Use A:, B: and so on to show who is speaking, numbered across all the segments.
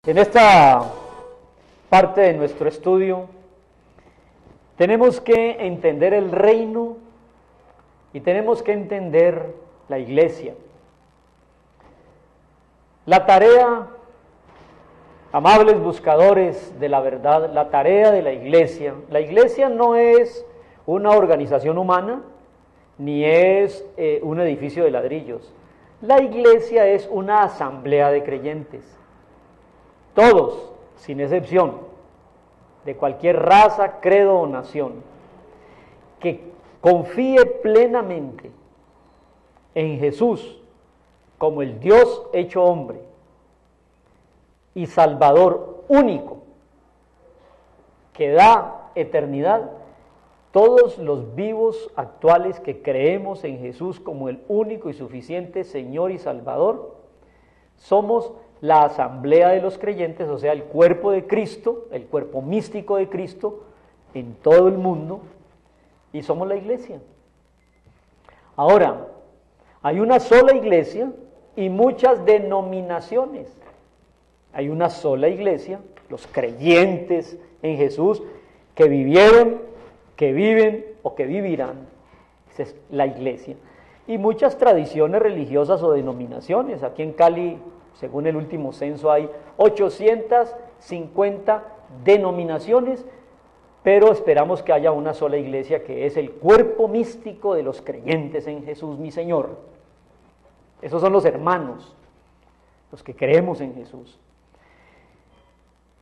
A: En esta parte de nuestro estudio tenemos que entender el reino y tenemos que entender la iglesia. La tarea, amables buscadores de la verdad, la tarea de la iglesia no es una organización humana ni es un edificio de ladrillos. La iglesia es una asamblea de creyentes. Todos, sin excepción, de cualquier raza, credo o nación, que confíe plenamente en Jesús como el Dios hecho hombre y Salvador único, que da eternidad, todos los vivos actuales que creemos en Jesús como el único y suficiente Señor y Salvador, somos la asamblea de los creyentes, o sea, el cuerpo de Cristo, el cuerpo místico de Cristo en todo el mundo, y somos la iglesia. Ahora, hay una sola iglesia y muchas denominaciones. Hay una sola iglesia, los creyentes en Jesús, que vivieron, que viven o que vivirán. Esa es la iglesia. Y muchas tradiciones religiosas o denominaciones. Aquí en Cali, según el último censo, hay 850 denominaciones, pero esperamos que haya una sola iglesia que es el cuerpo místico de los creyentes en Jesús, mi Señor. Esos son los hermanos, los que creemos en Jesús.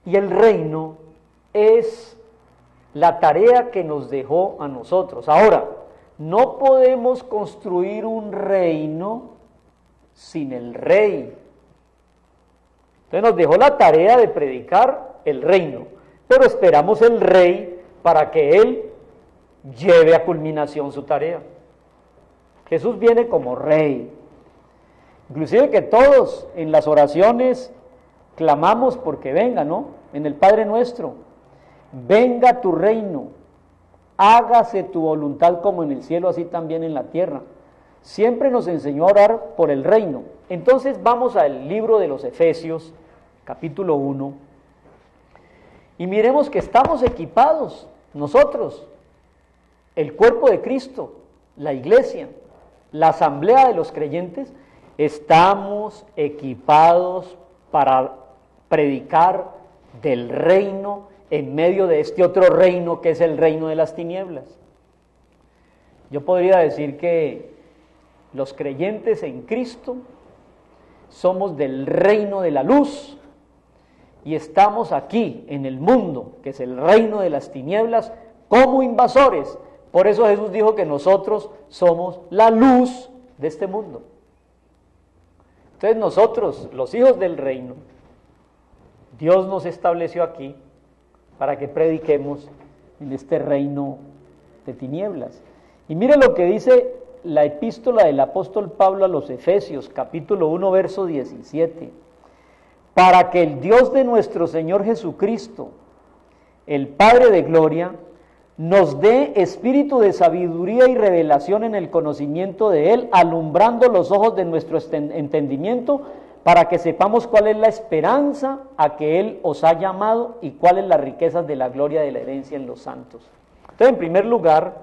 A: Y el reino es la tarea que nos dejó a nosotros. Ahora, no podemos construir un reino sin el rey. Entonces nos dejó la tarea de predicar el reino, pero esperamos el rey para que él lleve a culminación su tarea. Jesús viene como rey. Inclusive que todos en las oraciones clamamos porque venga, ¿no? En el Padre Nuestro, venga tu reino, hágase tu voluntad como en el cielo, así también en la tierra. Siempre nos enseñó a orar por el reino. Entonces vamos al libro de los Efesios, capítulo 1, y miremos que estamos equipados, nosotros, el cuerpo de Cristo, la iglesia, la asamblea de los creyentes, estamos equipados para predicar del reino en medio de este otro reino que es el reino de las tinieblas. Yo podría decir que los creyentes en Cristo somos del reino de la luz y estamos aquí en el mundo, que es el reino de las tinieblas, como invasores. Por eso Jesús dijo que nosotros somos la luz de este mundo. Entonces nosotros, los hijos del reino, Dios nos estableció aquí para que prediquemos en este reino de tinieblas. Y mire lo que dice la epístola del apóstol Pablo a los Efesios, capítulo 1, verso 17. Para que el Dios de nuestro Señor Jesucristo, el Padre de gloria, nos dé espíritu de sabiduría y revelación en el conocimiento de Él, alumbrando los ojos de nuestro entendimiento, para que sepamos cuál es la esperanza a que Él os ha llamado y cuáles las riquezas de la gloria de la herencia en los santos. Entonces, en primer lugar,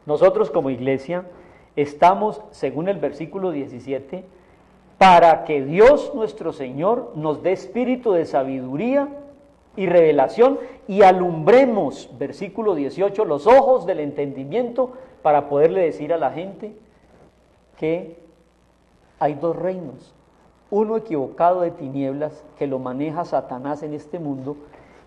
A: nosotros como iglesia estamos, según el versículo 17, para que Dios nuestro Señor nos dé espíritu de sabiduría y revelación y alumbremos, versículo 18, los ojos del entendimiento para poderle decir a la gente que hay dos reinos, uno equivocado de tinieblas que lo maneja Satanás en este mundo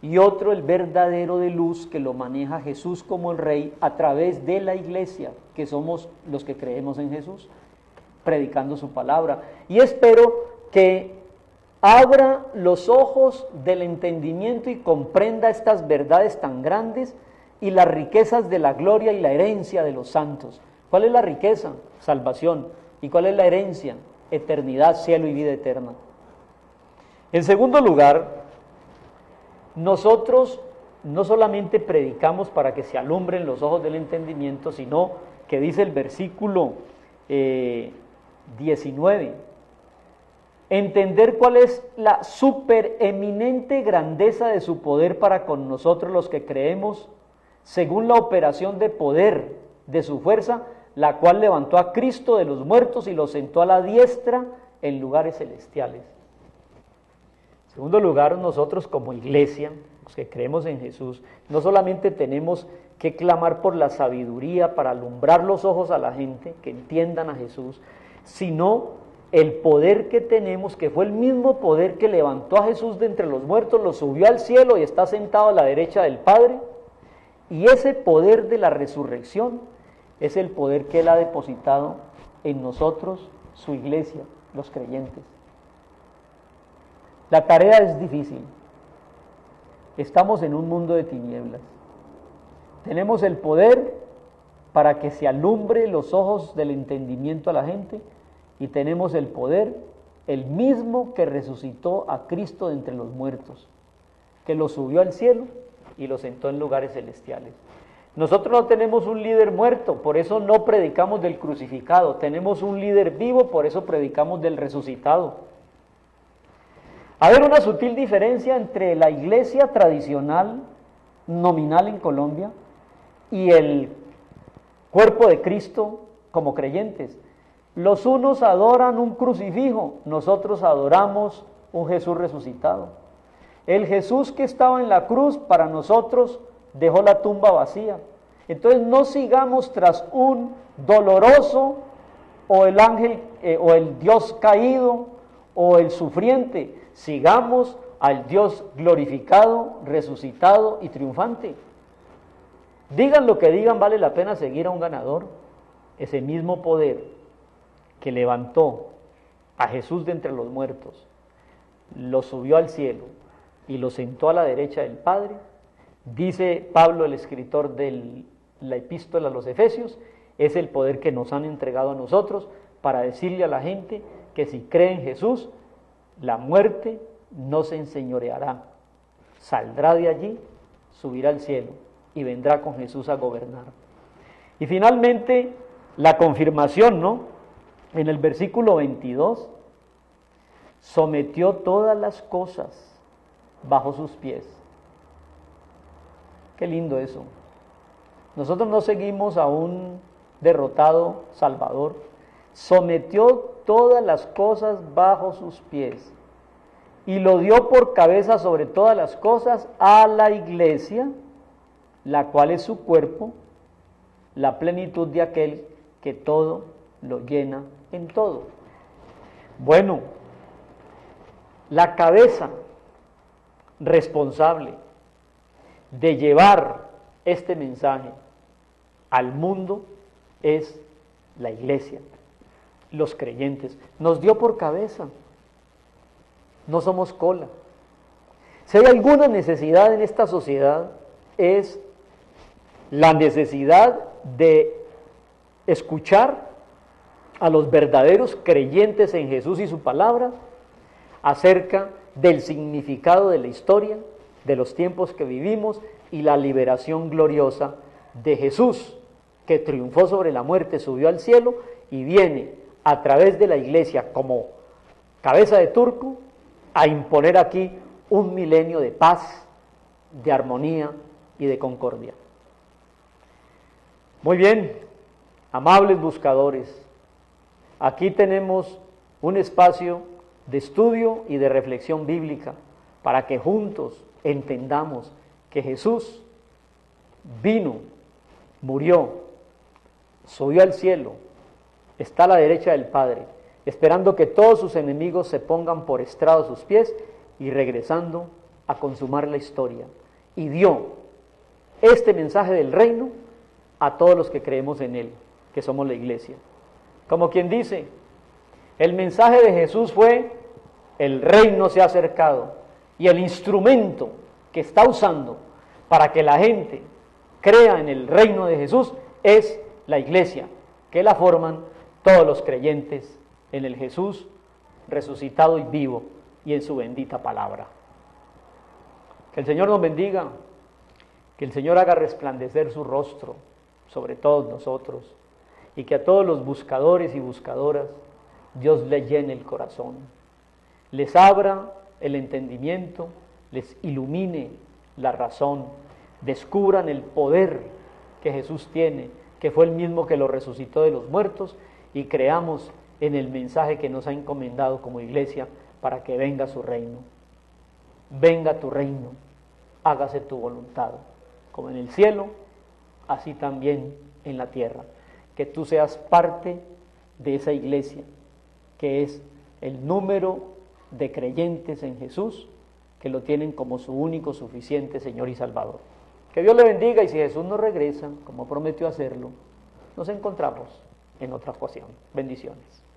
A: y otro el verdadero de luz que lo maneja Jesús como el rey a través de la iglesia, que somos los que creemos en Jesús, predicando su palabra. Y espero que abra los ojos del entendimiento y comprenda estas verdades tan grandes y las riquezas de la gloria y la herencia de los santos. ¿Cuál es la riqueza? Salvación. ¿Y cuál es la herencia? Eternidad, cielo y vida eterna. En segundo lugar, nosotros no solamente predicamos para que se alumbren los ojos del entendimiento, sino que dice el versículo 19, entender cuál es la supereminente grandeza de su poder para con nosotros los que creemos, según la operación de poder de su fuerza, la cual levantó a Cristo de los muertos y lo sentó a la diestra en lugares celestiales. En segundo lugar, nosotros como iglesia, los que creemos en Jesús, no solamente tenemos que clamar por la sabiduría para alumbrar los ojos a la gente, que entiendan a Jesús, sino el poder que tenemos, que fue el mismo poder que levantó a Jesús de entre los muertos, lo subió al cielo y está sentado a la derecha del Padre, y ese poder de la resurrección es el poder que Él ha depositado en nosotros, su iglesia, los creyentes. La tarea es difícil. Estamos en un mundo de tinieblas. Tenemos el poder para que se alumbre los ojos del entendimiento a la gente, y tenemos el poder, el mismo que resucitó a Cristo de entre los muertos, que lo subió al cielo y lo sentó en lugares celestiales. Nosotros no tenemos un líder muerto, por eso no predicamos del crucificado. Tenemos un líder vivo, por eso predicamos del resucitado. Hay una sutil diferencia entre la iglesia tradicional, nominal en Colombia, y el cuerpo de Cristo como creyentes. Los unos adoran un crucifijo, nosotros adoramos un Jesús resucitado. El Jesús que estaba en la cruz para nosotros dejó la tumba vacía. Entonces no sigamos tras un doloroso o el ángel o el Dios caído o el sufriente. Sigamos al Dios glorificado, resucitado y triunfante. Digan lo que digan, vale la pena seguir a un ganador. Ese mismo poder que levantó a Jesús de entre los muertos, lo subió al cielo y lo sentó a la derecha del Padre. Dice Pablo, el escritor de la epístola a los Efesios, es el poder que nos han entregado a nosotros para decirle a la gente que si cree en Jesús, la muerte no se enseñoreará, saldrá de allí, subirá al cielo y vendrá con Jesús a gobernar. Y finalmente, la confirmación, ¿no? En el versículo 22, sometió todas las cosas bajo sus pies. Qué lindo eso. Nosotros no seguimos a un derrotado Salvador. Sometió todas las cosas bajo sus pies y lo dio por cabeza sobre todas las cosas a la iglesia, la cual es su cuerpo, la plenitud de aquel que todo lo llena en todo. Bueno, la cabeza responsable de llevar este mensaje al mundo es la iglesia, los creyentes. Nos dio por cabeza, no somos cola. Si hay alguna necesidad en esta sociedad, es la necesidad de escuchar a los verdaderos creyentes en Jesús y su palabra acerca del significado de la historia, de los tiempos que vivimos y la liberación gloriosa de Jesús, que triunfó sobre la muerte, subió al cielo y viene a través de la iglesia como cabeza de turco a imponer aquí un milenio de paz, de armonía y de concordia. Muy bien, amables buscadores, aquí tenemos un espacio de estudio y de reflexión bíblica para que juntos entendamos que Jesús vino, murió, subió al cielo, está a la derecha del Padre, esperando que todos sus enemigos se pongan por estrado a sus pies y regresando a consumar la historia. Y dio este mensaje del reino a todos los que creemos en él, que somos la iglesia. Como quien dice, el mensaje de Jesús fue: el reino se ha acercado, y el instrumento que está usando para que la gente crea en el reino de Jesús es la iglesia, que la forman todos los creyentes en el Jesús resucitado y vivo y en su bendita palabra. Que el Señor nos bendiga, que el Señor haga resplandecer su rostro sobre todos nosotros y que a todos los buscadores y buscadoras Dios le llene el corazón les abra el entendimiento, les ilumine la razón, descubran el poder que Jesús tiene, que fue el mismo que lo resucitó de los muertos, y creamos en el mensaje que nos ha encomendado como iglesia para que venga su reino. Venga tu reino, hágase tu voluntad, como en el cielo, así también en la tierra. Que tú seas parte de esa iglesia, que es el número de creyentes en Jesús, que lo tienen como su único, suficiente Señor y Salvador. Que Dios le bendiga, y si Jesús no regresa, como prometió hacerlo, nos encontramos en otra ocasión. Bendiciones.